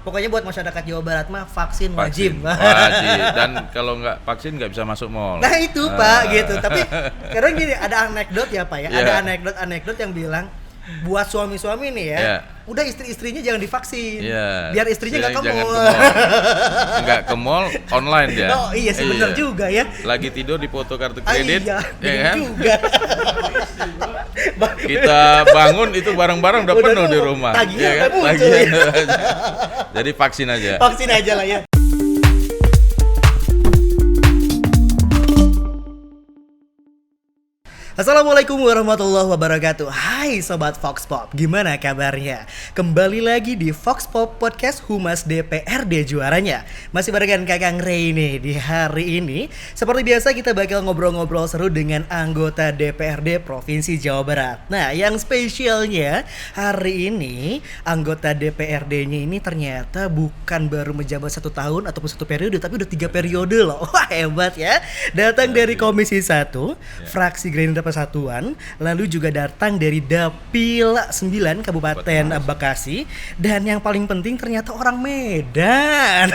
Pokoknya buat masyarakat Jawa Barat mah vaksin wajib. Wajib. Dan kalau nggak vaksin nggak bisa masuk mall. Nah itu Pak gitu. Tapi kadang gini ada anekdot ya Pak ya. Yeah. Ada anekdot yang bilang buat suami-suami nih ya. Yeah. Udah istri-istrinya jangan divaksin. Yeah. Biar istrinya nggak ke Jangan mall. Nggak ke mall, online dia. Oh iya sih benar juga ya. Lagi tidur di foto kartu kredit. Iya, ya kan? juga. Kita bangun itu barang-barang udah penuh di rumah. Tagihan ya kan? muncul, Tagihan. ya. Jadi vaksin aja. Vaksin aja lah ya. Assalamualaikum warahmatullahi wabarakatuh. Hai Sobat Vox Pop, gimana kabarnya? Kembali lagi di Vox Pop Podcast Humas DPRD juaranya. Masih barengan Kakang Ray nih di hari ini. Seperti biasa kita bakal ngobrol-ngobrol seru dengan anggota DPRD Provinsi Jawa Barat. Nah yang spesialnya hari ini anggota DPRD-nya ini ternyata bukan baru menjabat 1 tahun ataupun 1 periode, tapi udah 3 periode loh. Wah hebat ya. Datang dari Komisi 1, fraksi Gerindra Persatuan, lalu juga datang dari Dapil 9 Kabupaten Bekasi, dan yang paling penting ternyata orang Medan.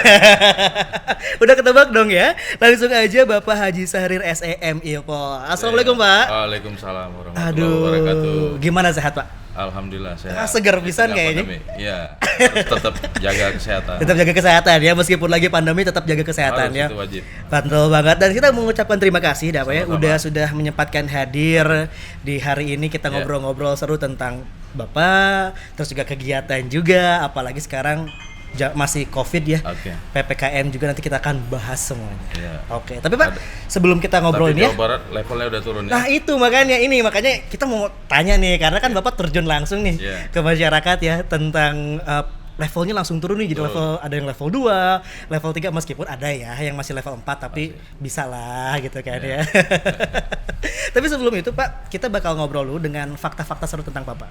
Udah ketebak dong ya. Langsung aja Bapak Haji Sahrir SEM IPO. Assalamualaikum Pak. Waalaikumsalam warahmatullahi wabarakatuh. Gimana sehat Pak? Alhamdulillah sehat. Segar pisan kayaknya. Iya. Tetap jaga kesehatan. Tetap jaga kesehatan ya, meskipun lagi pandemi tetap jaga kesehatan. Harus, ya. Itu wajib. Betul banget. Dan kita mengucapkan terima kasih Pak ya, sudah menyempatkan hadir di hari ini. Kita ngobrol-ngobrol seru tentang Bapak, terus juga kegiatan juga, apalagi sekarang masih COVID ya, PPKM juga nanti kita akan bahas semuanya. Oke, tapi Pak, sebelum kita ngobrol ini Jawa Barat levelnya udah turun ya. Nah itu makanya kita mau tanya nih, karena kan Bapak terjun langsung nih ke masyarakat ya tentang levelnya langsung turun nih, jadi ada yang level 2, level 3, meskipun ada ya yang masih level 4 tapi bisa lah gitu kan ya. Tapi sebelum itu Pak, kita bakal ngobrol dulu dengan fakta-fakta seru tentang Bapak.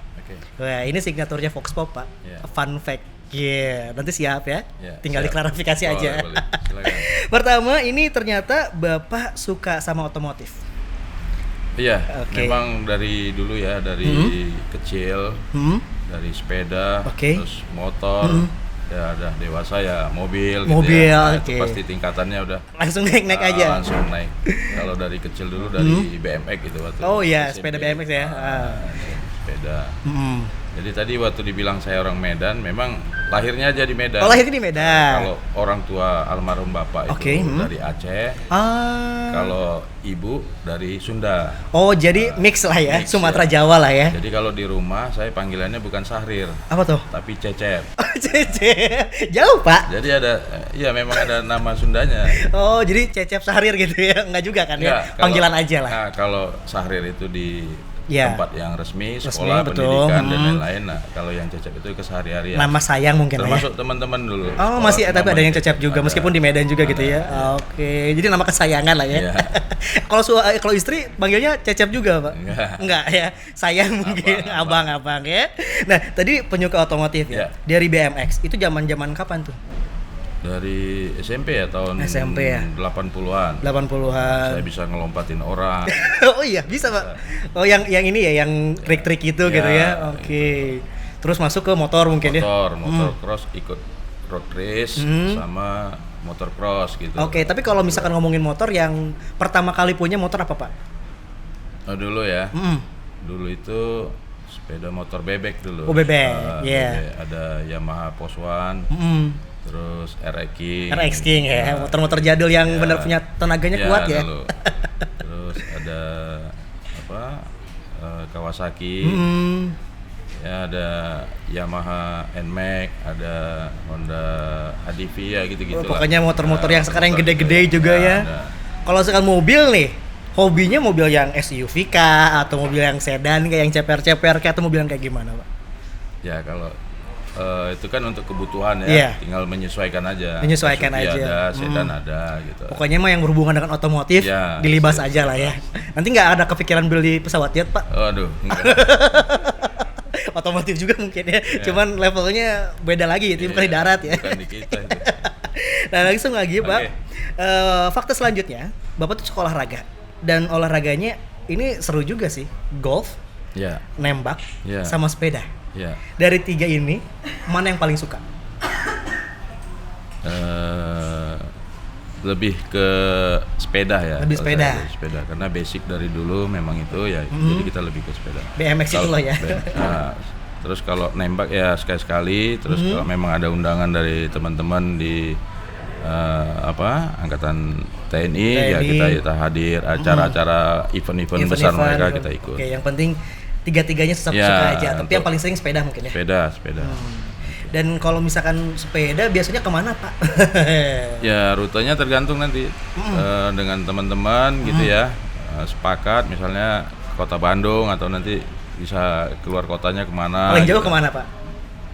Wah, ini signaturnya Vox Pop Pak, fun fact. Nanti siap ya. Tinggal diklarifikasi aja. Boleh. Silakan. Pertama, ini ternyata Bapak suka sama otomotif. Iya, memang dari dulu ya, dari kecil, dari sepeda, terus motor, ya ada dewasa ya mobil gitu ya. Nah, itu pasti tingkatannya udah langsung naik aja. Langsung naik. Kalau dari kecil dulu dari BMX gitu waktu. Oh iya, sepeda BMX ya. Sepeda. Jadi tadi waktu dibilang saya orang Medan, memang lahirnya aja di Medan. Oh, lahirnya di Medan. Kalau orang tua almarhum bapak itu dari Aceh. Kalau ibu dari Sunda. Oh, jadi mix lah ya, Sumatera Jawa lah ya. Jadi kalau di rumah saya panggilannya bukan Sahrir. Apa tuh? Tapi Cecep. Cecep. Jauh, Pak. Jadi memang ada nama Sundanya. Oh, jadi Cecep Sahrir gitu ya. Enggak juga kan ya? Panggilan aja lah. Nah, kalau Sahrir itu di tempat yang resmi, sekolah, pendidikan dan lain-lain. Nah, kalau yang Cecep itu kesehari-harian. Nama sayang mungkin termasuk teman-teman dulu. Oh, masih tapi ada yang Cecep juga, meskipun di Medan juga gitu ya. Oke, jadi nama kesayangan lah ya. Kalau istri panggilnya Cecep juga, Pak? Enggak ya. Sayang mungkin, abang-abang ya. Nah, tadi penyuka otomotif ya. Dari BMX, itu zaman-zaman kapan tuh? Dari SMP ya, tahun 80-an. Saya bisa ngelompatin orang. Oh iya, bisa Pak. Oh yang ini ya, yang trik-trik itu gitu ya. Oke. Terus masuk ke motor mungkin ya. Motor cross, ikut road race sama motor cross gitu. Oke, tapi kalau misalkan ngomongin motor, yang pertama kali punya motor apa Pak? Oh dulu ya. Dulu itu sepeda motor bebek dulu. Oh bebek, ada Yamaha Poswan. Terus RX King ya, motor-motor jadul yang benar punya tenaganya kuat ya. Dulu. Terus ada Kawasaki, ya ada Yamaha NMAX, ada Honda HDV ya gitu-gitu. Pokoknya motor-motor yang sekarang yang gede-gede juga ya. Kalau sekarang mobil nih, hobinya mobil yang SUV kah, atau mobil yang sedan kayak yang ceper-ceper kah, atau mobil yang kayak gimana Pak? Ya kalau itu kan untuk kebutuhan ya, tinggal menyesuaikan aja. Ada, sedan ada gitu. Pokoknya mah yang berhubungan dengan otomotif dilibas aja lah ya. Nanti nggak ada kepikiran beli pesawat jet Pak? Waduh. Otomotif juga mungkin ya. Cuman levelnya beda lagi, itu bukan di darat ya. Bukan di kita itu. Nah langsung lagi Pak. Fakta selanjutnya, Bapak tuh sekolah olahraga, dan olahraganya ini seru juga sih. Golf, nembak, sama sepeda. Dari 3 ini, mana yang paling suka? lebih ke sepeda ya. Lebih sepeda. Sepeda karena basic dari dulu memang itu ya. Jadi kita lebih ke sepeda. BMX itu loh ya. Nah, terus kalau nembak ya sekali-sekali. Terus kalau memang ada undangan dari teman-teman di angkatan TNI ya kita hadir acara-acara event-event besar mereka kita ikut. Oke, yang penting tiga-tiganya suka aja. Tapi yang paling sering sepeda mungkin ya. Sepeda. Dan kalau misalkan sepeda biasanya kemana Pak? Ya rutenya tergantung nanti dengan teman-teman gitu ya, sepakat misalnya kota Bandung atau nanti bisa keluar kotanya kemana. Paling jauh gitu. kemana Pak?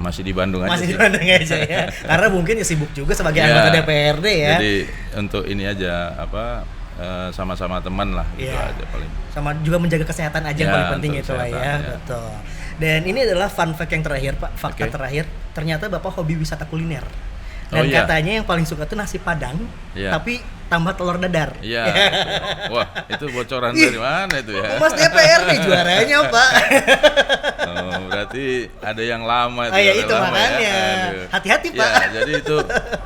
Masih di Bandung aja. Masih di Bandung aja ya. Karena mungkin ya sibuk juga sebagai anggota DPRD ya. Jadi untuk ini aja sama-sama teman lah gitu aja paling. Sama juga menjaga kesehatan aja yang paling penting itu lah ya. Betul. Dan ini adalah fun fact yang terakhir Pak, fakta terakhir. Ternyata Bapak hobi wisata kuliner. Dan katanya yang paling suka tuh nasi Padang, tapi tambah telur dadar. Iya. Wah, itu bocoran dari mana itu ya? Mas DPR nih juaranya Pak. Oh, berarti ada yang lama itu. Oh ya itu makanya. Ya. Hati-hati Pak. Ya, jadi itu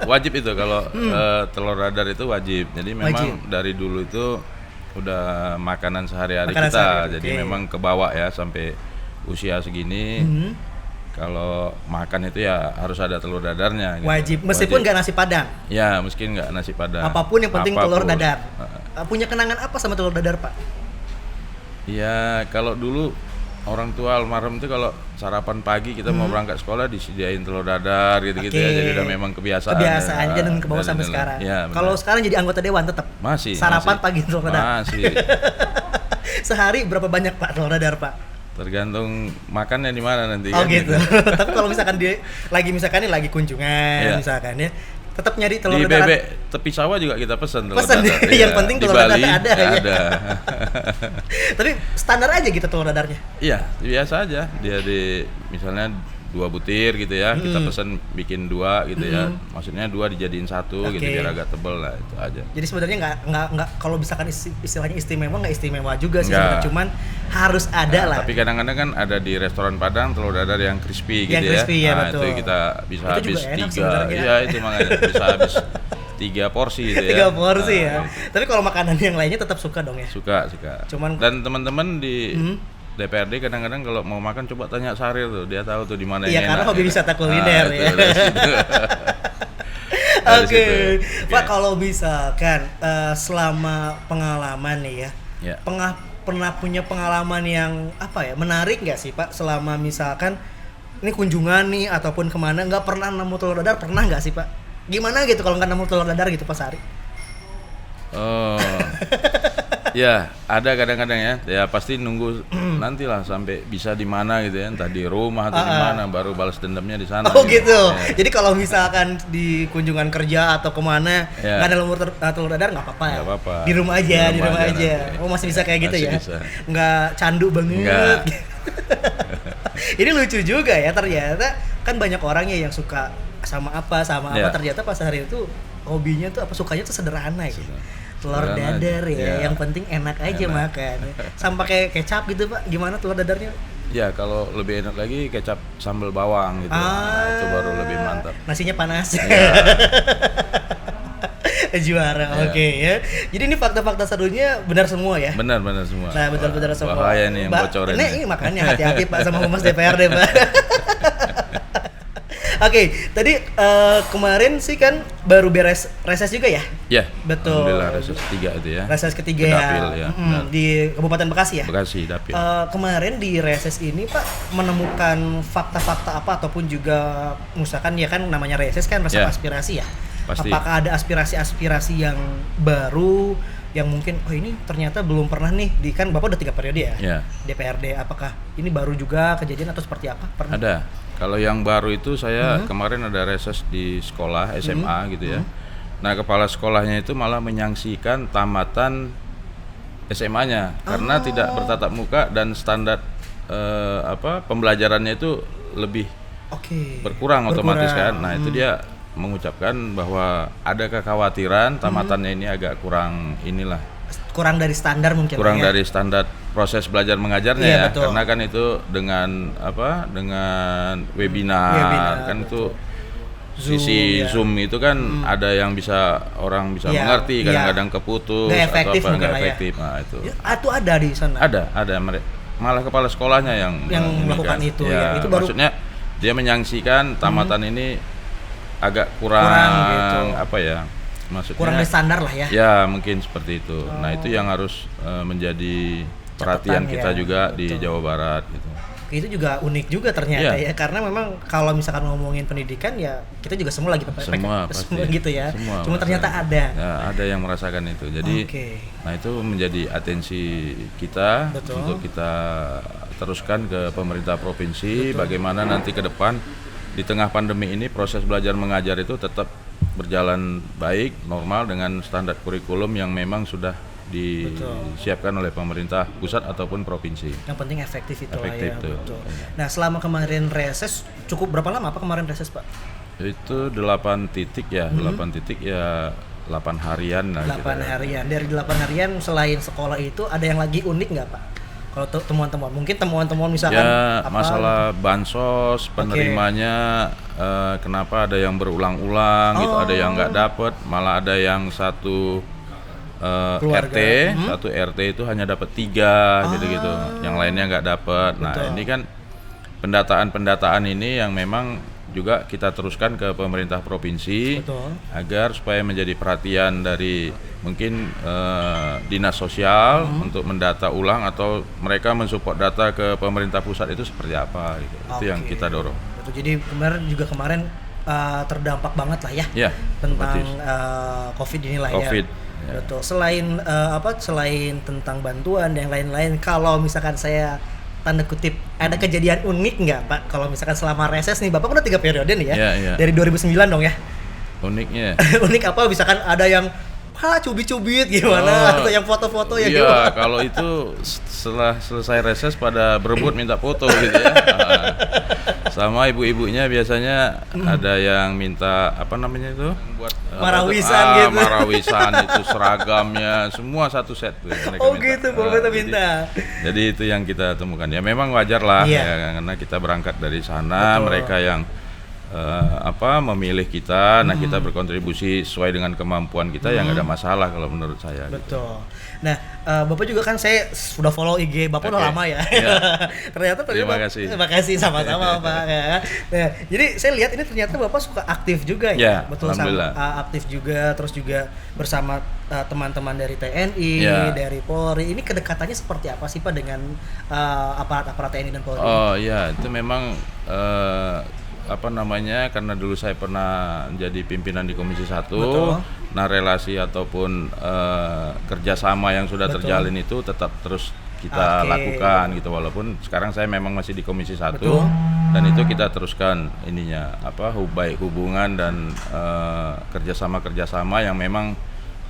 wajib itu kalau telur dadar itu wajib. Jadi memang dari dulu itu udah makanan sehari-hari kita. Jadi memang kebawa ya sampai usia segini. Kalau makan itu ya harus ada telur dadarnya. Gitu. Wajib, meskipun nggak nasi Padang. Ya, meskipun nggak nasi Padang. Apapun yang penting telur dadar. Punya kenangan apa sama telur dadar Pak? Ya, kalau dulu orang tua almarhum itu kalau sarapan pagi kita mau berangkat sekolah disediain telur dadar gitu-gitu ya. Jadi udah memang kebiasaan aja dan kebawa sampai sekarang. Ya, kalau sekarang jadi anggota dewan tetap masih sarapan pagi telur dadar. Masih. Sehari berapa banyak Pak telur dadar Pak? Tergantung makannya di mana nanti. Oh kan, gitu. Tapi kalau misalkan lagi kunjungan misalkan ya, tetap nyari telur dadar. Di bebek tepi sawah juga kita pesan telur dadar. Yang penting telur dadar ada. Ada. Tapi standar aja gitu telur dadarnya. Iya, biasa aja. Dia misalnya 2 butir gitu ya, kita pesan bikin 2 gitu ya. Maksudnya 2 dijadiin 1 gitu biar agak tebel lah, itu aja. Jadi sebenarnya nggak kalau misalkan istilahnya istimewa nggak istimewa juga sih sebenarnya, cuman harus ada lah. Tapi kadang-kadang kan ada di restoran Padang telur dadar yang crispy gitu ya. Crispy, ya betul. Itu kita bisa itu habis 3. Iya, itu makanya bisa habis 3 porsi gitu ya. 3 porsi ya. Gitu. Tapi kalau makanan yang lainnya tetap suka dong ya? Suka. Cuman dan teman-teman di DPRD kadang-kadang kalau mau makan coba tanya Sahril tuh, dia tahu tuh di mana yang enak. Iya, karena hobi wisata kuliner ya. Oke. Pak, kalau misalkan selama pengalaman nih ya. Pernah punya pengalaman yang menarik nggak sih Pak selama misalkan ini kunjungan nih ataupun kemana nggak pernah nemu telur dadar, pernah nggak sih Pak? Gimana gitu kalau nggak nemu telur dadar gitu Pak Sari? Oh. Ya, ada kadang-kadang ya. Ya pasti nunggu nantilah sampai bisa di mana gitu ya, entah di rumah atau di mana baru balas dendamnya di sana. Oh gitu. Ya. Jadi kalau misalkan di kunjungan kerja atau kemana nggak ada telur dadar nggak apa-apa ya. Nggak apa-apa. Di rumah aja. Oh masih bisa kayak gitu ya. Bisa. Nggak candu banget. Ini lucu juga ya, ternyata kan banyak orang ya yang suka sama apa ternyata pas hari itu hobinya tuh sukanya tuh sederhana gitu. Telur dadar ya, yang penting enak aja makan. Sama pakai kecap gitu Pak, gimana telur dadarnya? Ya kalau lebih enak lagi kecap sambal bawang gitu, itu baru lebih mantap. Nasinya panas. Juara, oke ya. Jadi ini fakta-fakta serunya benar semua ya? Benar semua. Nah benar semua. Bahaya nih yang bocorin. Ini makanya hati-hati Pak sama Humas DPRD Pak. Oke, tadi kemarin sih kan baru beres reses juga ya? Iya. Betul. Alhamdulillah reses 3 itu ya. Reses ketiga ya. Di Kabupaten Bekasi ya? Bekasi, Dapil. Kemarin di reses ini Pak menemukan fakta-fakta apa ataupun juga misalkan ya kan namanya reses kan rasa aspirasi ya? Pasti. Apakah ada aspirasi-aspirasi yang baru yang mungkin ini ternyata belum pernah nih kan Bapak udah 3 periode ya? DPRD, apakah ini baru juga kejadian atau seperti apa? Pernah? Ada. Kalau yang baru itu saya kemarin ada reses di sekolah SMA gitu ya. Nah, kepala sekolahnya itu malah menyaksikan tamatan SMA-nya karena tidak bertatap muka dan standar pembelajarannya itu lebih berkurang otomatis kan. Nah, itu dia mengucapkan bahwa ada kekhawatiran tamatannya ini agak kurang kurang dari standar mungkin. Kurang dari standar proses belajar mengajarnya ya. Betul. Karena kan itu dengan webinar kan itu sisi Zoom itu kan ada yang orang bisa mengerti, kadang-kadang keputus atau apa nggak efektif. Nah itu. Itu ada di sana. Ada malah kepala sekolahnya yang melakukan itu. Itu baru maksudnya dia menyaksikan tamatan ini agak kurang gitu. Apa ya? Maksudnya kurang dari standar lah ya. Ya mungkin seperti itu. Nah itu yang harus menjadi perhatian kita juga di Jawa Barat gitu. Itu juga unik juga ternyata ya, karena memang kalau misalkan ngomongin pendidikan ya kita juga semua lagi semua gitu ya. Cuma pasti. ternyata ada. Ya, ada yang merasakan itu. Jadi nah itu menjadi atensi kita untuk kita teruskan ke pemerintah provinsi bagaimana nanti ke depan di tengah pandemi ini proses belajar mengajar itu tetap berjalan baik, normal dengan standar kurikulum yang memang sudah disiapkan oleh pemerintah pusat ataupun provinsi. Yang penting efektif itu efektif lah ya. Betul. Nah, selama kemarin reses cukup berapa lama Pak kemarin reses, Pak? Itu 8 titik ya, 8 titik ya 8 harian lah. 8 harian. Dari 8 harian selain sekolah itu ada yang lagi unik nggak Pak? Kalau temuan-temuan, mungkin temuan-temuan misalkan ya, masalah bansos penerimanya kenapa ada yang berulang-ulang gitu, ada yang nggak dapet, malah ada yang satu RT, satu RT itu hanya dapat 3 gitu-gitu, yang lainnya nggak dapat. Nah ini kan pendataan ini yang memang juga kita teruskan ke pemerintah provinsi agar supaya menjadi perhatian dari mungkin dinas sosial untuk mendata ulang atau mereka mensupport data ke pemerintah pusat itu seperti apa gitu. Itu yang kita dorong. Betul. Jadi kemarin terdampak banget lah ya tentang COVID inilah ya. Betul. Selain tentang bantuan dan lain-lain, kalau misalkan saya tanda kutip ada kejadian unik nggak Pak? Kalau misalkan selama reses nih, Bapak udah 3 periode nih ya? Dari 2009 dong ya? Uniknya? Unik apa? Misalkan ada yang cubit-cubit gimana? Atau yang foto-foto ya gimana? Iya, kalau itu setelah selesai reses pada berebut minta foto gitu ya. Sama ibu-ibunya biasanya ada yang minta apa namanya itu? Buat marawisan gitu. Marawisan itu seragamnya semua satu set tuh. Gitu, Bapak minta. Jadi itu yang kita temukan. Ya memang wajar lah ya, karena kita berangkat dari sana, mereka yang memilih kita, nah kita berkontribusi sesuai dengan kemampuan kita, yang ada masalah kalau menurut saya. Betul. Gitu. Nah, Bapak juga kan saya sudah follow IG Bapak udah lama ya. Ternyata terima kasih. Terima kasih sama-sama Pak ya. Nah, jadi saya lihat ini ternyata Bapak suka aktif juga ya. Betul, sama aktif juga, terus juga bersama teman-teman dari TNI, dari Polri. Ini kedekatannya seperti apa sih Pak dengan aparat-aparat TNI dan Polri? Oh iya, itu memang karena dulu saya pernah jadi pimpinan di Komisi 1. Nah relasi ataupun kerjasama yang sudah terjalin itu tetap terus kita lakukan gitu, walaupun sekarang saya memang masih di Komisi 1. Dan itu kita teruskan ininya baik hubungan dan kerjasama yang memang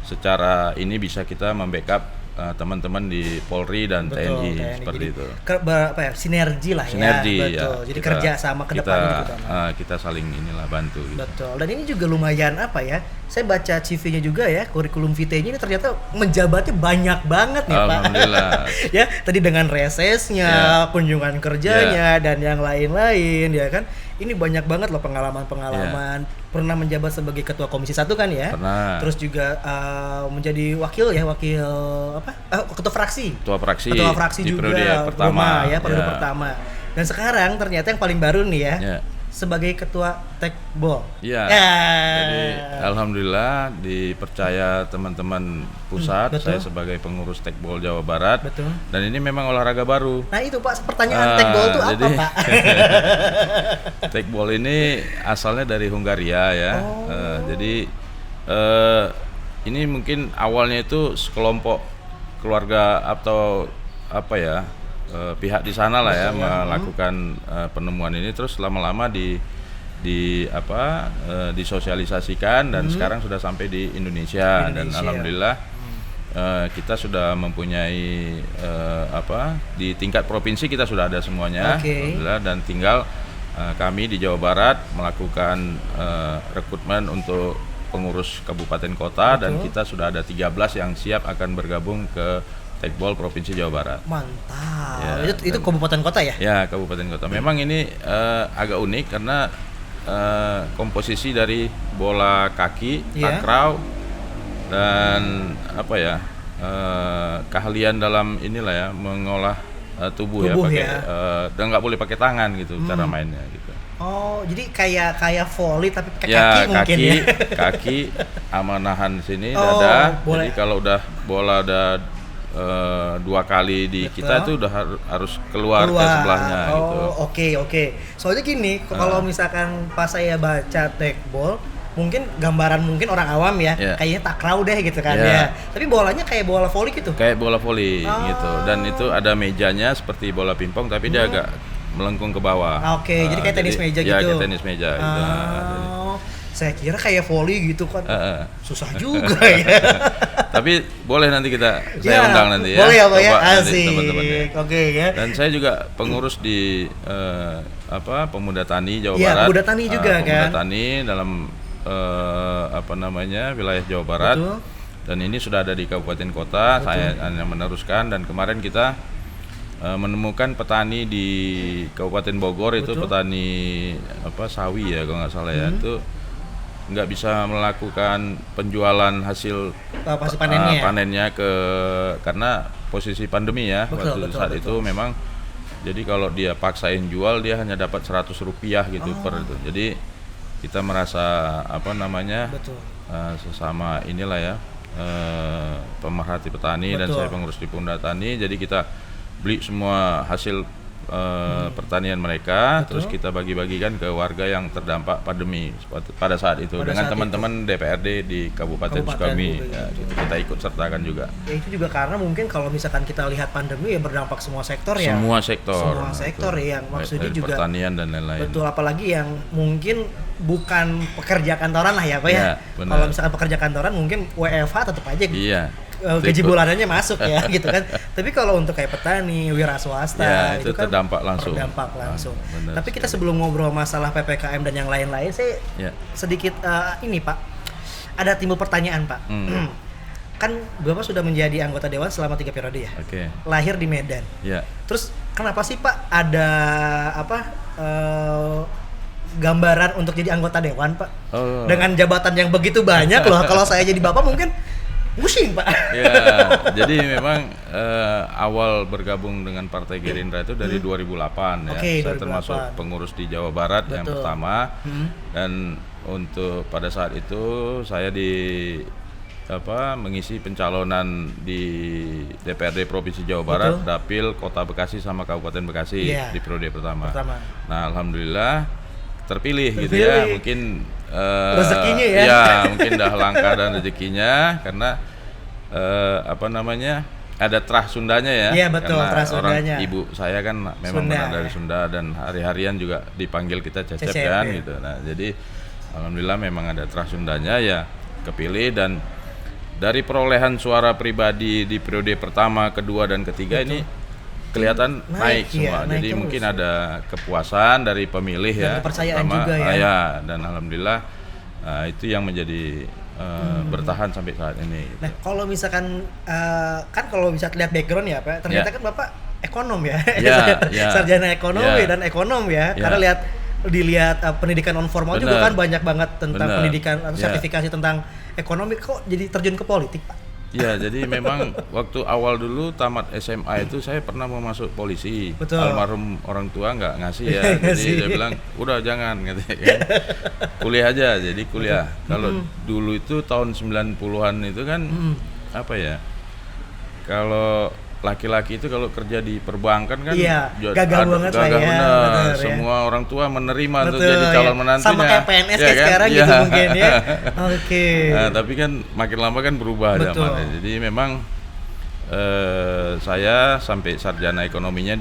secara ini bisa kita membackup teman-teman di Polri dan TNI seperti itu. Sinergi lah ya. Sinergi, betul. Jadi kerja sama ke depan kita saling bantu. Gitu. Betul. Dan ini juga lumayan saya baca CV-nya juga ya, kurikulum vitae-nya ini ternyata menjabatnya banyak banget nih Pak. Alhamdulillah. Ya, tadi dengan resesnya, kunjungan kerjanya dan yang lain-lain ya kan. Ini banyak banget loh pengalaman-pengalaman. Pernah menjabat sebagai ketua Komisi 1 kan ya? Pernah. Terus juga menjadi ketua fraksi. Ketua fraksi di juga. Periode pertama. Periode pertama. Dan sekarang ternyata yang paling baru nih ya. Sebagai ketua Tekbol. Iya. Jadi alhamdulillah dipercaya teman-teman pusat, saya sebagai pengurus Tekbol Jawa Barat. Betul. Dan ini memang olahraga baru. Nah itu Pak, pertanyaan Tekbol itu apa Pak? Tekbol ini asalnya dari Hungaria ya. Jadi ini mungkin awalnya itu sekelompok keluarga atau pihak di sana lah ya melakukan penemuan ini, terus lama-lama disosialisasikan dan sekarang sudah sampai di Indonesia. Dan alhamdulillah kita sudah mempunyai di tingkat provinsi kita sudah ada semuanya, alhamdulillah, dan tinggal kami di Jawa Barat melakukan rekrutmen untuk pengurus kabupaten kota. Dan kita sudah ada 13 yang siap akan bergabung ke Tekbol Provinsi Jawa Barat. Mantap. Itu kabupaten kota ya? Ya, kabupaten kota. Memang ini agak unik karena komposisi dari bola kaki, takraw, dan apa ya, keahlian dalam inilah ya, mengolah tubuh ya, pakai dan nggak boleh pakai tangan gitu cara mainnya gitu. Oh, jadi kayak volley tapi pakai kaki mungkin ya. Kaki sama nahan sini dada. Boleh. Jadi kalau udah bola udah 2 kali di kita tuh udah harus keluar ke sebelahnya gitu. Oke. Soalnya gini, kalau misalkan pas saya baca tekbol, mungkin gambaran orang awam ya, kayaknya takraw deh gitu kan ya. Tapi bolanya kayak bola voli gitu. Kayak bola voli gitu. Dan itu ada mejanya seperti bola pingpong tapi dia agak melengkung ke bawah. Jadi kayak tenis meja gitu. Ya, kayak tenis meja gitu. Saya kira kayak volley gitu kan. Susah juga ya. Tapi boleh nanti saya undang nanti ya. Boleh ya, Pak ya. Asik. Oke ya. Dan saya juga pengurus di Pemuda Tani Jawa Barat. Pemuda Tani juga kan. Pemuda Tani dalam wilayah Jawa Barat. Betul. Dan ini sudah ada di kabupaten kota. Betul. Saya hanya meneruskan, dan kemarin kita menemukan petani di Kabupaten Bogor. Betul. Itu petani sawi ya kalau nggak salah ya, itu nggak bisa melakukan penjualan hasil panennya karena posisi pandemi ya. Betul, saat itu memang, jadi kalau dia paksain jual dia hanya dapat Rp100 gitu per itu. Jadi kita merasa sesama inilah ya, pemerhati petani. Betul. Dan saya pengurus di Pemuda Tani, jadi kita beli semua hasil pertanian mereka. Betul. Terus kita bagi-bagikan ke warga yang terdampak pandemi pada saat itu dengan teman-teman DPRD di Kabupaten Sukabumi. Ya, kita ikut sertakan juga. Ya, itu juga karena mungkin kalau misalkan kita lihat pandemi ya berdampak semua sektor ya. Semua sektor ya, yang maksudnya juga pertanian dan lain-lain. Betul, apalagi yang mungkin bukan pekerja kantoran lah ya Pak ya. Kalau misalkan pekerja kantoran mungkin WFH tetap aja. Iya. Gaji bulanannya masuk ya gitu kan. Tapi kalau untuk kayak petani, wira swasta itu kan terdampak langsung. Tapi kita sebelum ngobrol masalah PPKM dan yang lain-lain, saya sedikit ini Pak, ada timbul pertanyaan Pak. Kan Bapak sudah menjadi anggota dewan selama 3 periode ya. Lahir di Medan. Terus kenapa sih Pak ada gambaran untuk jadi anggota dewan Pak? Dengan jabatan yang begitu banyak loh. Kalau saya jadi Bapak mungkin pusing Pak. Ya, jadi memang awal bergabung dengan Partai Gerindra itu dari 2008 ya. Saya 2008. Termasuk pengurus di Jawa Barat. Betul. Yang pertama. Dan untuk pada saat itu saya mengisi pencalonan di DPRD Provinsi Jawa Barat. Betul. Dapil Kota Bekasi sama Kabupaten Bekasi di periode pertama. Nah, alhamdulillah terpilih gitu ya. Mungkin rezekinya ya. Ya, mungkin dah langkah dan rezekinya karena ada terah Sundanya ya. Iya betul, karena terah Sundanya. Orang ibu saya kan memang benar dari Sunda, dan hari-harian juga dipanggil kita Cecep kan ya. Gitu. Nah, jadi alhamdulillah memang ada terah Sundanya ya, kepilih. Dan dari perolehan suara pribadi di periode pertama, kedua dan ketiga ini kelihatan naik semua. Jadi terus. Mungkin ada kepuasan dari pemilih dan ya. Kepercayaan juga ya. Dan alhamdulillah itu yang menjadi bertahan sampai saat ini. Gitu. Nah, kalau misalkan kan kalau bisa lihat background ya Pak, ternyata kan Bapak ekonom ya. Sarjana ekonomi dan ekonom ya. Karena dilihat pendidikan non formal juga kan banyak banget tentang pendidikan atau sertifikasi tentang ekonomi. Kok jadi terjun ke politik Pak? Ya, jadi memang waktu awal dulu tamat SMA itu saya pernah mau masuk polisi. Betul. Almarhum orang tua nggak ngasih ya. Jadi dia bilang, udah jangan gitu ya. Kuliah aja, jadi kuliah. Kalau dulu itu tahun 90-an itu kan kalau laki-laki itu kalau kerja di perbankan kan gagal banget lah ya. Bener, semua orang tua menerima untuk jadi calon menantunya. Sama kayak PNS kan? Sekarang gitu mungkin ya. Nah, tapi kan makin lama kan berubah zamannya. Jadi memang saya sampai sarjana ekonominya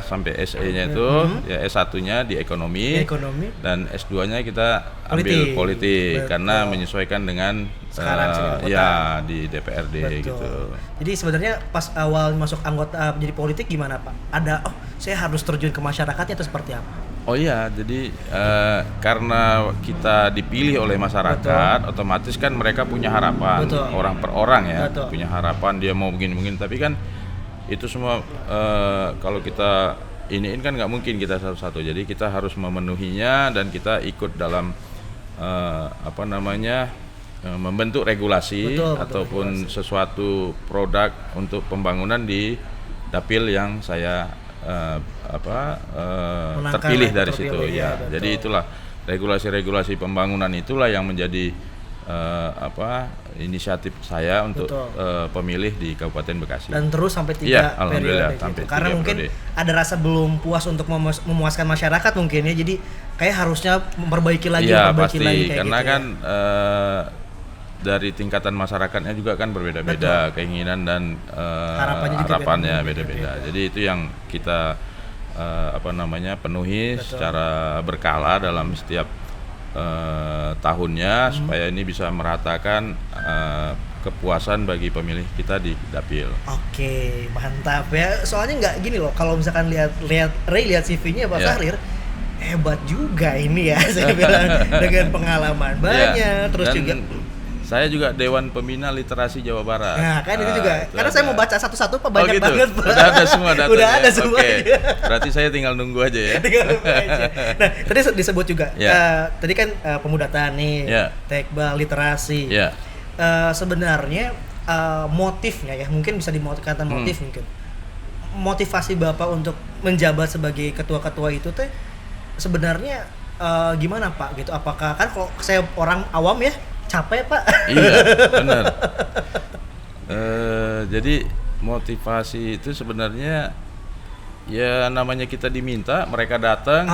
sampai SE-nya itu ya S1-nya di ekonomi. Dan S2-nya kita ambil politik karena menyesuaikan dengan di DPRD. Betul. Gitu. Jadi sebenarnya pas awal masuk anggota menjadi politik gimana Pak? Saya harus terjun ke masyarakatnya atau seperti apa? Oh iya, jadi karena kita dipilih oleh masyarakat, otomatis kan mereka punya harapan. Orang per orang ya, punya harapan dia mau begini-begini. Tapi kan itu semua kalau kita iniin kan nggak mungkin kita satu-satu. Jadi kita harus memenuhinya dan kita ikut dalam membentuk regulasi ataupun regulasi. Sesuatu produk untuk pembangunan di dapil yang saya terpilih dari situ ya. Jadi itulah regulasi-regulasi pembangunan itulah yang menjadi inisiatif saya untuk pemilih di Kabupaten Bekasi. Dan terus sampai 3 periode gitu. Karena mungkin ada rasa belum puas untuk memuaskan masyarakat mungkin ya. Jadi kayak harusnya memperbaiki lagi pasti, kayak karena gitu kan dari tingkatan masyarakatnya juga kan berbeda-beda, keinginan dan harapannya beda-beda. Jadi itu yang kita penuhi secara berkala dalam setiap tahunnya supaya ini bisa meratakan kepuasan bagi pemilih kita di dapil. Oke, mantap ya. Soalnya nggak gini loh, kalau misalkan lihat CV-nya Pak Sahrir, hebat juga ini ya saya bilang dengan pengalaman banyak, terus juga saya juga Dewan Pembina Literasi Jawa Barat. Nah, kan itu juga. Karena saya mau baca satu-satu Pak, banyak gitu. banget Pak. Udah ada semua datanya. Udah ada semua. Oke. Berarti saya tinggal nunggu aja ya. Nah, tadi disebut juga. Tadi kan pemuda tani, tekbal, literasi. Sebenarnya motifnya ya, mungkin bisa dikatakan motif mungkin. Motivasi Bapak untuk menjabat sebagai ketua-ketua itu teh sebenarnya gimana Pak gitu? Apakah kan kalau saya orang awam ya, capek Pak. Iya, benar. Jadi motivasi itu sebenarnya ya namanya kita diminta, mereka datang.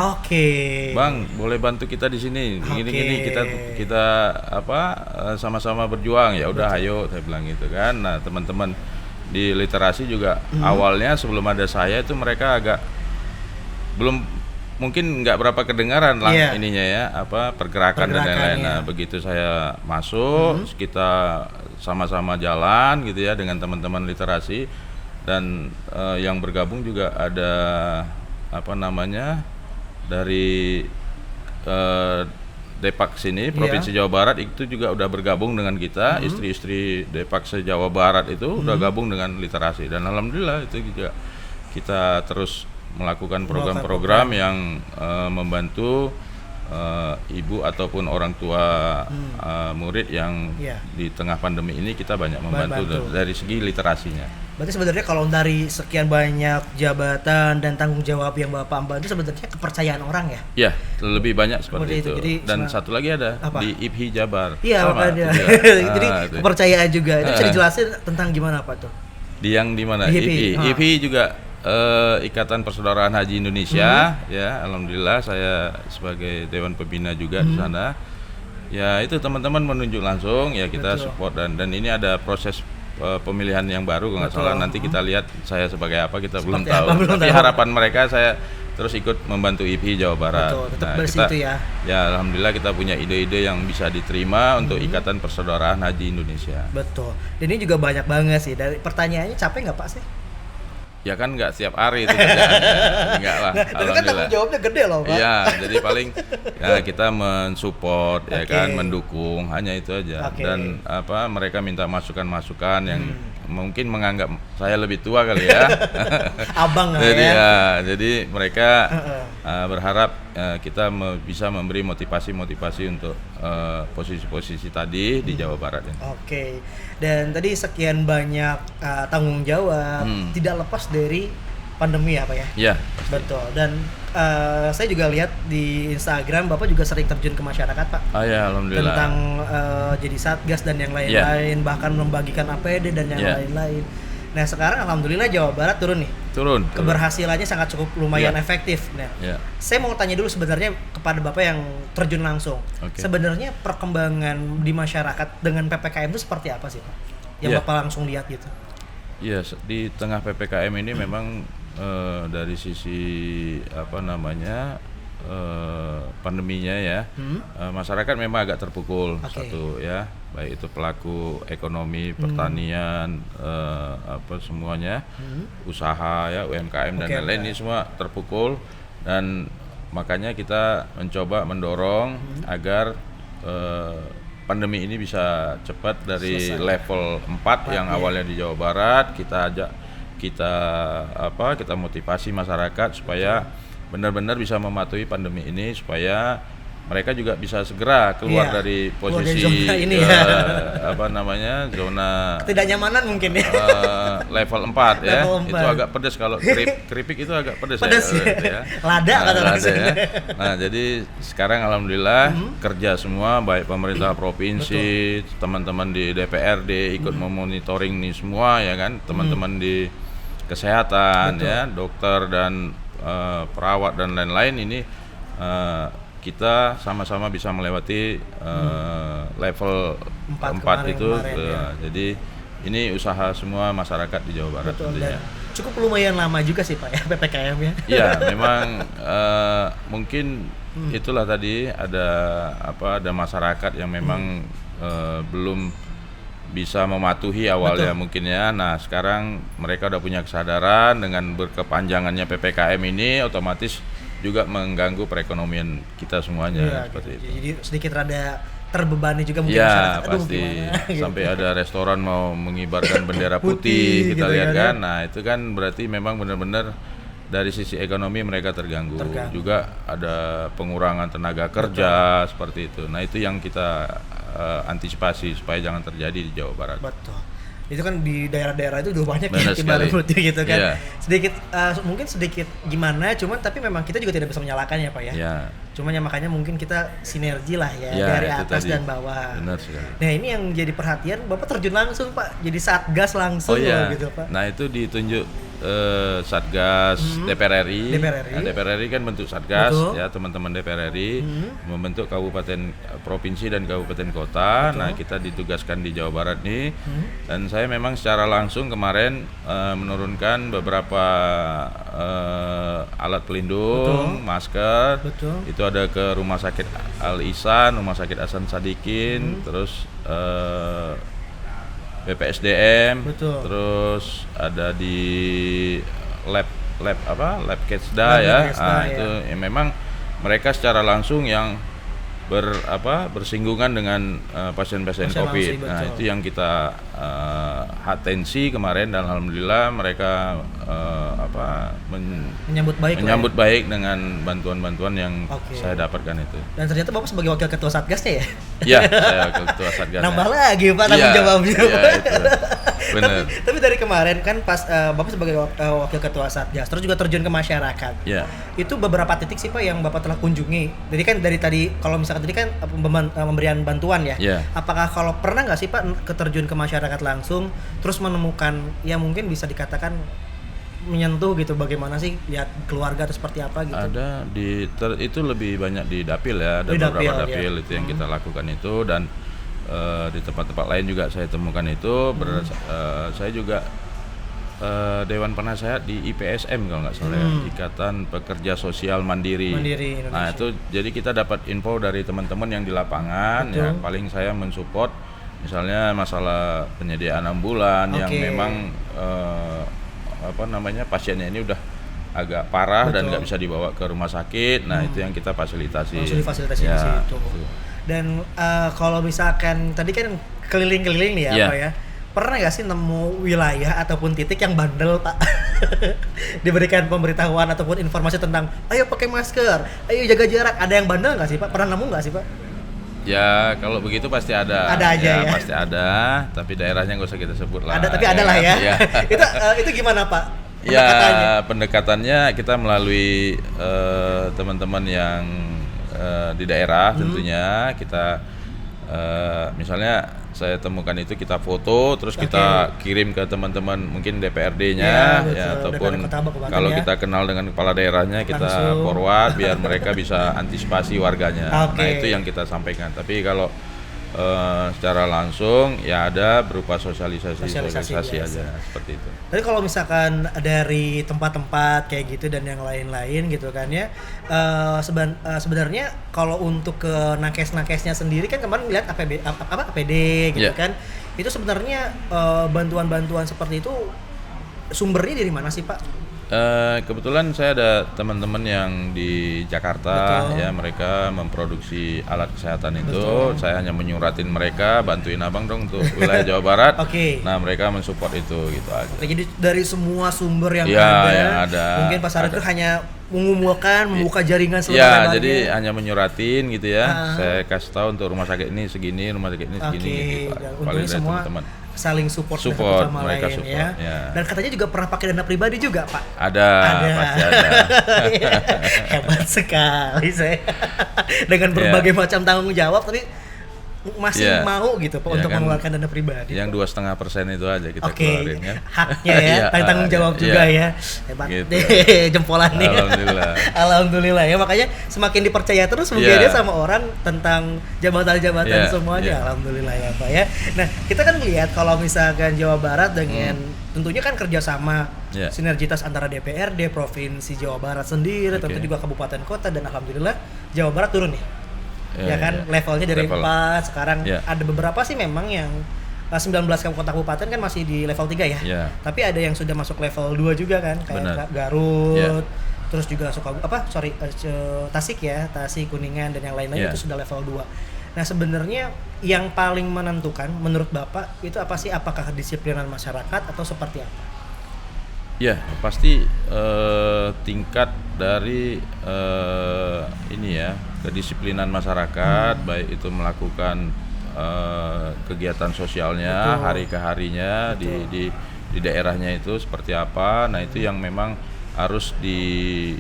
Bang, boleh bantu kita di sini. Gini kita sama-sama berjuang. Ya udah, ayo saya bilang gitu kan. Nah, teman-teman di literasi juga awalnya sebelum ada saya itu mereka agak belum mungkin nggak berapa kedengaran lah ininya ya, pergerakan dan lain-lain. Nah, begitu saya masuk, kita sama-sama jalan gitu ya dengan teman-teman literasi, dan yang bergabung juga ada dari Depak sini, Provinsi Jawa Barat itu juga udah bergabung dengan kita, istri-istri Depak se-Jawa Barat itu udah gabung dengan literasi, dan alhamdulillah itu juga kita terus melakukan program-program yang membantu ibu ataupun orang tua murid yang di tengah pandemi ini kita banyak membantu dari segi literasinya. Berarti sebenarnya kalau dari sekian banyak jabatan dan tanggung jawab yang Bapak ambil itu sebenarnya kepercayaan orang ya? Iya, lebih banyak seperti itu. Jadi, dan satu lagi ada di IPHI Jabar. Iya, makanya. Jadi kepercayaan juga. Itu bisa dijelasin tentang gimana Pak tuh? Di mana? IPHI juga Ikatan Persaudaraan Haji Indonesia, ya, alhamdulillah saya sebagai Dewan Pembina juga di sana. Ya, itu teman-teman menunjuk langsung, ya kita support, dan ini ada proses pemilihan yang baru kalau nggak salah. Nanti kita lihat saya sebagai apa, kita belum tahu. Tapi harapan mereka saya terus ikut membantu IPHI Jawa Barat. Nah, kita ya alhamdulillah kita punya ide-ide yang bisa diterima untuk Ikatan Persaudaraan Haji Indonesia. Betul. Dan ini juga banyak banget sih. Dari pertanyaannya, capek nggak Pak sih? Ya kan nggak setiap hari itu kerjaannya, enggak lah. Tapi kan tanggung jawabnya gede loh Pak. Iya, jadi paling ya kita mensupport, ya kan, mendukung, hanya itu aja. Dan mereka minta masukan-masukan yang mungkin menganggap saya lebih tua kali ya. Abang jadi ya. Jadi mereka berharap kita bisa memberi motivasi untuk posisi-posisi tadi di Jawa Barat ini. Dan tadi sekian banyak tanggung jawab, tidak lepas dari pandemi ya Pak ya? Iya. Betul. Dan saya juga lihat di Instagram Bapak juga sering terjun ke masyarakat Pak. Ya, alhamdulillah. Tentang jadi satgas dan yang lain-lain, bahkan membagikan APD dan yang lain-lain. Nah, sekarang alhamdulillah Jawa Barat turun nih. Turun. Keberhasilannya sangat cukup lumayan efektif. Nah, saya mau tanya dulu sebenarnya kepada Bapak yang terjun langsung. Sebenarnya perkembangan di masyarakat dengan PPKM itu seperti apa sih Pak? Yang Bapak langsung lihat gitu. Iya, di tengah PPKM ini memang dari sisi pandeminya ya, masyarakat memang agak terpukul. Satu ya, baik itu pelaku ekonomi, pertanian, semuanya, usaha ya, UMKM dan lain-lain, ini semua terpukul, dan makanya kita mencoba mendorong agar pandemi ini bisa cepat dari level 4 yang awalnya di Jawa Barat, kita ajak kita motivasi masyarakat supaya benar-benar bisa mematuhi pandemi ini, supaya mereka juga bisa segera keluar dari posisi zona ini zona ketidaknyamanan mungkin ya. Level 4 ya. Level 4. Itu agak pedas kalau keripik itu agak pedas ya. Lada kata lada ya. Nah, jadi sekarang alhamdulillah kerja semua, baik pemerintah provinsi, teman-teman di DPRD ikut memonitoring nih semua ya kan, teman-teman di kesehatan ya, dokter dan perawat dan lain-lain ini kita sama-sama bisa melewati level 4 itu jadi ini usaha semua masyarakat di Jawa Barat tentunya. Cukup lumayan lama juga sih Pak ya PPKM ya. Iya, memang mungkin itulah tadi ada masyarakat yang memang belum bisa mematuhi awalnya mungkin ya. Nah, sekarang mereka udah punya kesadaran dengan berkepanjangannya PPKM ini otomatis juga mengganggu perekonomian kita semuanya seperti itu. Jadi sedikit rada terbebani juga mungkin masyarakat. Ya, pasti. Sampai ada restoran mau mengibarkan bendera putih kita lihat kan. Nah, itu kan berarti memang benar-benar dari sisi ekonomi mereka terganggu. Juga ada pengurangan tenaga kerja seperti itu. Nah, itu yang kita antisipasi supaya jangan terjadi di Jawa Barat. Betul. Itu kan di daerah-daerah itu udah banyak ya ibarat putih gitu kan. Sedikit mungkin sedikit gimana, cuman tapi memang kita juga tidak bisa menyalahkan ya Pak ya. Cuman ya makanya mungkin kita sinergi lah ya dari atas dan bawah. Benar sekali. Nah, ini yang jadi perhatian Bapak terjun langsung Pak, jadi satgas langsung gitu Pak. Nah, itu ditunjuk Satgas DPR RI. Nah, DPR RI kan bentuk Satgas ya, teman-teman DPR RI membentuk kabupaten, provinsi dan kabupaten kota. Nah, kita ditugaskan di Jawa Barat nih. Dan saya memang secara langsung kemarin menurunkan beberapa alat pelindung, masker. Itu ada ke Rumah Sakit Al Ihsan, Rumah Sakit Hasan Sadikin, terus BPSDM, terus ada di lab Ketsda ya. Itu ya, memang mereka secara langsung yang bersinggungan dengan pasien-pasien COVID. Nah, itu yang kita atensi kemarin dan alhamdulillah mereka menyambut baik dengan bantuan-bantuan yang saya dapatkan itu. Dan ternyata Bapak sebagai wakil ketua Satgasnya ya? Iya, saya wakil ketua Satgasnya. Nambah lagi Pak tanggung jawabnya. Iya, itu. Benar. Tapi dari kemarin kan pas Bapak sebagai wakil ketua Satgas terus juga terjun ke masyarakat. Itu beberapa titik sih Pak yang Bapak telah kunjungi. Jadi kan dari tadi kalau misalkan tadi kan pemberian bantuan ya. Apakah kalau pernah nggak sih Pak keterjun ke masyarakat langsung terus menemukan ya mungkin bisa dikatakan menyentuh gitu, bagaimana sih lihat keluarga atau seperti apa gitu? Ada itu lebih banyak di dapil ya, ada beberapa dapil itu yang kita lakukan itu dan di tempat-tempat lain juga saya temukan itu. Saya juga Dewan Penasehat di IPSM kalau nggak salah ya, Ikatan Pekerja Sosial Mandiri Indonesia. Nah, itu jadi kita dapat info dari teman-teman yang di lapangan ya, paling saya mensupport misalnya masalah penyediaan ambulan yang memang pasiennya ini udah agak parah dan nggak bisa dibawa ke rumah sakit. Nah, itu yang kita fasilitasi. Langsung difasilitasi di situ. Dan kalau misalkan tadi kan keliling-keliling nih ya Pak ya, pernah nggak sih nemu wilayah ataupun titik yang bandel Pak? Diberikan pemberitahuan ataupun informasi tentang ayo pakai masker, ayo jaga jarak, ada yang bandel nggak sih Pak? Pernah nemu nggak sih Pak? Ya, kalau begitu pasti ada. Ada aja ya. Pasti ada, tapi daerahnya nggak usah kita sebut lah. Ada, tapi ada lah ya. Itu gimana Pak? Pendekatannya kita melalui teman-teman yang di daerah tentunya kita misalnya saya temukan itu kita foto terus kita kirim ke teman-teman mungkin DPRD-nya ataupun kalau kita kenal dengan kepala daerahnya kita forward biar mereka bisa antisipasi warganya. Nah, itu yang kita sampaikan. Tapi kalau secara langsung ya ada berupa sosialisasi aja seperti itu. Tapi kalau misalkan dari tempat-tempat kayak gitu dan yang lain-lain gitu kan ya, sebenarnya kalau untuk ke nakes-nakesnya sendiri kan kemarin lihat APD gitu kan, itu sebenarnya bantuan-bantuan seperti itu sumbernya dari mana sih Pak? Kebetulan saya ada teman-teman yang di Jakarta. Betul. Ya, mereka memproduksi alat kesehatan itu. Betul. Saya hanya menyuratin mereka, bantuin abang dong untuk wilayah Jawa Barat. Oke. Nah, mereka mensupport itu gitu aja. Oke, jadi dari semua sumber yang ada, mungkin Pak Sarip itu hanya mengumpulkan, membuka jaringan selebar-lebarnya. Jadi hanya menyuratin gitu ya. Saya kasih tahu untuk rumah sakit ini segini, rumah sakit ini segini. Gitu. Untungnya semua teman-teman saling support sama mereka lain support, ya. Dan katanya juga pernah pakai dana pribadi juga, Pak. Ada. Pasti ada. Hebat sekali saya. Dengan berbagai macam tanggung jawab tapi masih mau gitu Pak untuk mengeluarkan dana pribadi. Yang 2,5% itu aja kita keluarin kan. Haknya ya, tanggung jawab juga ya. Hebat gitu. Jempolan nih. Alhamdulillah ya, makanya semakin dipercaya terus mungkin dia sama orang tentang jabatan-jabatan semuanya. Alhamdulillah ya Pak ya. Nah, kita kan melihat kalau misalkan Jawa Barat dengan tentunya kan kerjasama sinergitas antara DPRD, Provinsi Jawa Barat sendiri, tentu juga kabupaten kota, dan alhamdulillah Jawa Barat turun nih. Levelnya dari 4 sekarang ada beberapa sih memang yang 19 kabupaten kan masih di level 3 ya. Tapi ada yang sudah masuk level 2 juga kan, kayak Garut, terus juga Tasik ya, Tasik, Kuningan dan yang lain-lain itu sudah level 2. Nah, sebenarnya yang paling menentukan menurut Bapak itu apa sih? Apakah kedisiplinan masyarakat atau seperti apa? Ya, pasti tingkat dari kedisiplinan masyarakat, baik itu melakukan kegiatan sosialnya hari ke harinya di daerahnya itu seperti apa. Nah, itu yang memang harus di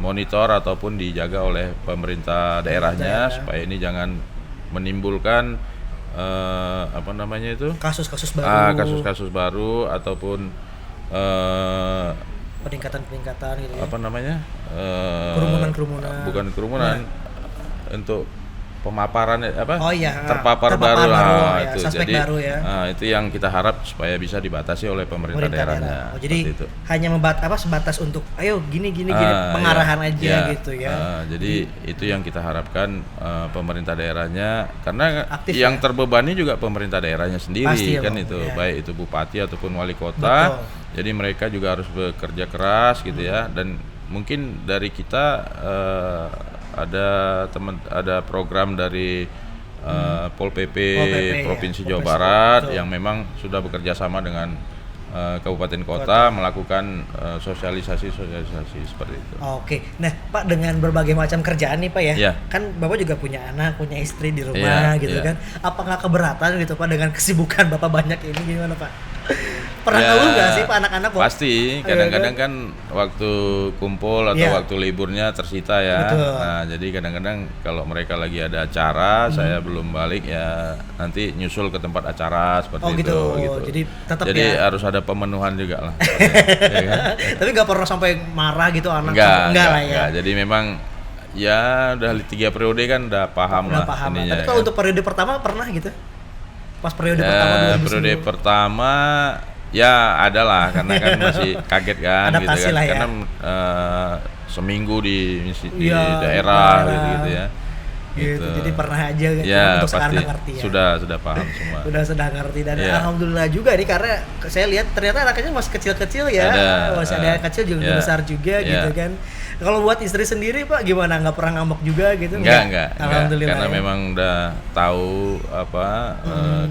monitor ataupun dijaga oleh pemerintah daerahnya supaya ini jangan menimbulkan kasus-kasus baru. Kasus-kasus baru ataupun peningkatan gitu ya. Kerumunan. Bukan kerumunan. Untuk pemaparan terpapar baru lah itu. Suspek jadi baru ya. Itu yang kita harap supaya bisa dibatasi oleh pemerintah daerahnya. Jadi itu hanya sebatas untuk ayo gini pengarahan aja gitu ya. Jadi itu yang kita harapkan pemerintah daerahnya, karena yang terbebani juga pemerintah daerahnya sendiri. Pasti, kan itu baik itu bupati ataupun wali kota. Betul. Jadi mereka juga harus bekerja keras gitu ya, dan mungkin dari kita ada program dari Pol PP Provinsi Jawa Barat yang memang sudah bekerja sama dengan kabupaten kota melakukan sosialisasi seperti itu. Oke, nah Pak, dengan berbagai macam kerjaan nih Pak ya, kan Bapak juga punya anak, punya istri di rumah gitu kan. Apakah keberatan gitu Pak dengan kesibukan Bapak banyak ini, gimana Pak? Pernah ngeluh nggak sih Pak anak-anak Pak? Pasti, kadang-kadang kan waktu kumpul atau waktu liburnya tersita ya. Betul. Nah, jadi kadang-kadang kalau mereka lagi ada acara, saya belum balik ya, nanti nyusul ke tempat acara seperti itu. Gitu. Jadi harus ada pemenuhan juga lah. Ya kan? Tapi nggak pernah sampai marah gitu anak? Enggak lah ya. Jadi memang ya udah 3 periode kan udah paham lah ininya. Tapi kalau untuk periode pertama pernah gitu? Pas periode pertama 2010. Periode pertama ya ada lah, karena kan masih kaget kan gitu kan. Ya. Karena seminggu di daerah gitu ya. Gitu. Jadi pernah aja gitu. Untuk sekarang ngerti ya. Sudah paham semua. Sudah ngerti, dan alhamdulillah juga nih, karena saya lihat ternyata anaknya masih kecil-kecil ya. Masih ada kecil juga besar juga gitu kan. Kalau buat istri sendiri Pak gimana? Nggak pernah ngambek juga gitu? Enggak. Alhamdulillah. Karena memang udah tahu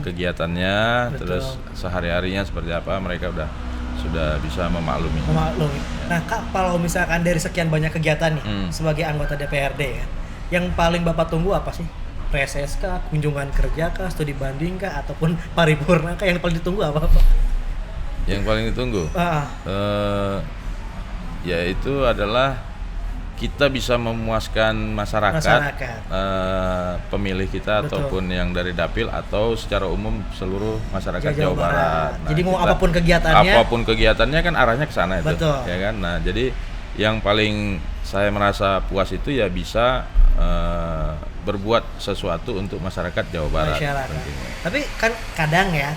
kegiatannya, terus sehari-harinya seperti apa, mereka sudah bisa memaklumi. Nah Kak, kalau misalkan dari sekian banyak kegiatan nih sebagai anggota DPRD ya, yang paling Bapak tunggu apa sih? Reses kah, kunjungan kerja kah, studi banding kah, ataupun paripurna kah? Yang paling ditunggu apa Pak? Yang paling ditunggu? Yaitu adalah kita bisa memuaskan masyarakat. Pemilih kita. Betul. Ataupun yang dari dapil atau secara umum seluruh masyarakat Jawa Barat. Nah, jadi mau apapun kegiatannya kan arahnya ke sana itu. Betul. Ya kan. Nah, jadi yang paling saya merasa puas itu ya bisa berbuat sesuatu untuk masyarakat Jawa Barat. Tapi kan kadang ya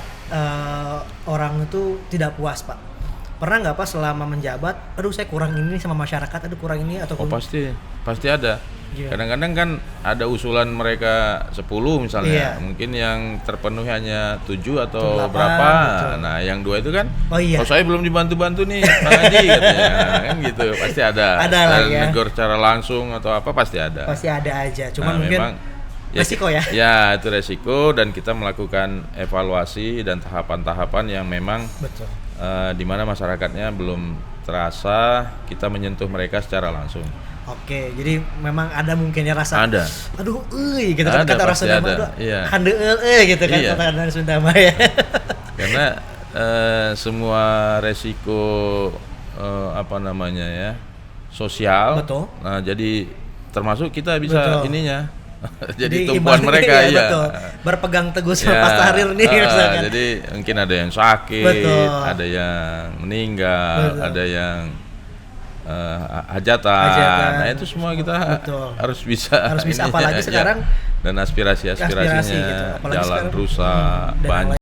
orang itu tidak puas Pak. Pernah nggak Pak selama menjabat, aduh saya kurang ini sama masyarakat, aduh kurang ini, atau pasti pasti ada. Kadang-kadang kan ada usulan mereka 10 misalnya, mungkin yang terpenuhi hanya 7 atau 8, berapa. betul. Nah, yang 2 itu kan, iya. saya belum dibantu-bantu nih, Bang Haji katanya. Kan gitu, pasti ada. Ada lah ya. Negur secara langsung atau apa pasti ada. Pasti ada aja, cuman Nah, mungkin memang resiko ya. Ya, itu resiko, dan kita melakukan evaluasi dan tahapan-tahapan yang memang di mana masyarakatnya belum terasa kita menyentuh mereka secara langsung. Oke, jadi memang ada mungkinnya rasa ada. Aduh, gitu kan kata orang Sunda mah. Iya. Handeueul gitu kan kata orang Sunda mah ya. Karena semua resiko sosial. Betul. Nah, jadi termasuk kita bisa ininya. Jadi iman, tumpuan mereka ya. Betul. Berpegang teguh sama Pak Tahrir nih misalkan. Jadi mungkin ada yang sakit, ada yang meninggal, ada yang hajatan. Nah, itu semua kita harus bisa apalagi sekarang dan aspirasinya gitu. Jalan rusak, banjir.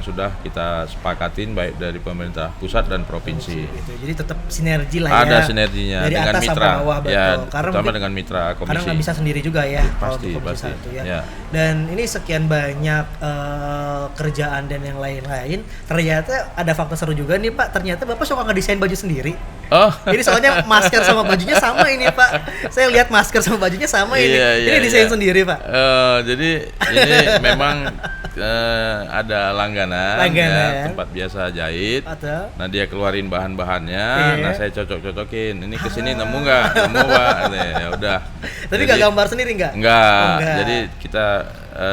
Sudah kita sepakatin baik dari pemerintah pusat dan provinsi. Gitu. Jadi tetap sinergi lah ya. Ada sinerginya dari dengan atas mitra. sampai bawah, betul. Ya, Karena terutama dengan mitra komisi. Karena nggak bisa sendiri juga ya. Pasti. Ya. Dan ini sekian banyak kerjaan dan yang lain-lain. Ternyata ada fakta seru juga nih Pak. Ternyata Bapak suka ngedesain baju sendiri. Oh. Jadi soalnya masker sama bajunya sama ini Pak. Saya lihat masker sama bajunya sama ini. Ini desain sendiri Pak. Jadi ini memang ada langganan ya, tempat biasa jahit. Nah, dia keluarin bahan-bahannya. Nah, saya cocok-cocokin. Ini kesini nemu nggak? Nemu Pak. Ya udah. Tapi nggak gambar sendiri nggak? Enggak. Jadi kita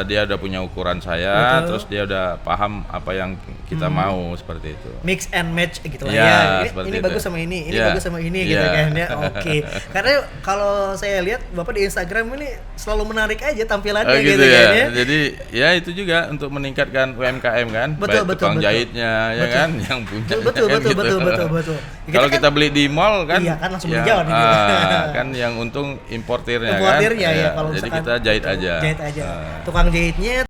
dia udah punya ukuran saya, terus dia udah paham apa yang kita mau, seperti itu. Mix and match gitu lah ya. Ini bagus sama ini bagus sama ini gitu kan ya. Oke. Karena kalau saya lihat Bapak di Instagram ini selalu menarik aja tampilannya gitu kan ya. Jadi ya itu juga untuk meningkatkan UMKM kan. Baik tukang jahitnya ya kan, yang punya. Betul. Kalau kita beli di mall kan, iya kan langsung berjalan kan yang untung importirnya kan. Ya, kalau jadi kita jahit aja. Tukang jahitnya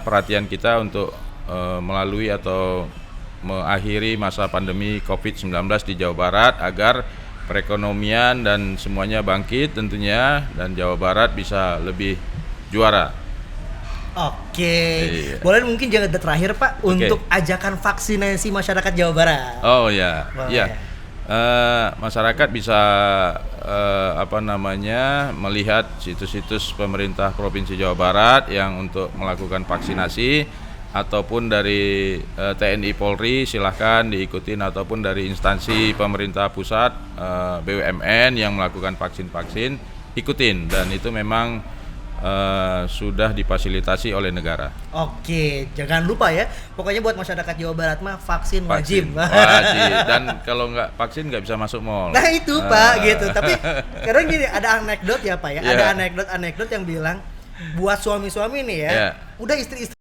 perhatian kita untuk melalui atau mengakhiri masa pandemi COVID-19 di Jawa Barat agar perekonomian dan semuanya bangkit tentunya, dan Jawa Barat bisa lebih juara. Oke, boleh mungkin jangan terakhir Pak untuk ajakan vaksinasi masyarakat Jawa Barat. Oh ya, iya. Masyarakat bisa melihat situs-situs pemerintah Provinsi Jawa Barat yang untuk melakukan vaksinasi, ataupun dari TNI Polri silahkan diikutin, ataupun dari instansi pemerintah pusat BUMN yang melakukan vaksin-vaksin ikutin, dan itu memang sudah difasilitasi oleh negara. Oke, jangan lupa ya, pokoknya buat masyarakat Jawa Barat mah vaksin wajib. Dan kalau nggak vaksin nggak bisa masuk mall. Nah itu Pak gitu. Tapi kadang gini, ada anekdot ya Pak ya, ada anekdot yang bilang buat suami-suami nih ya, udah istri-istri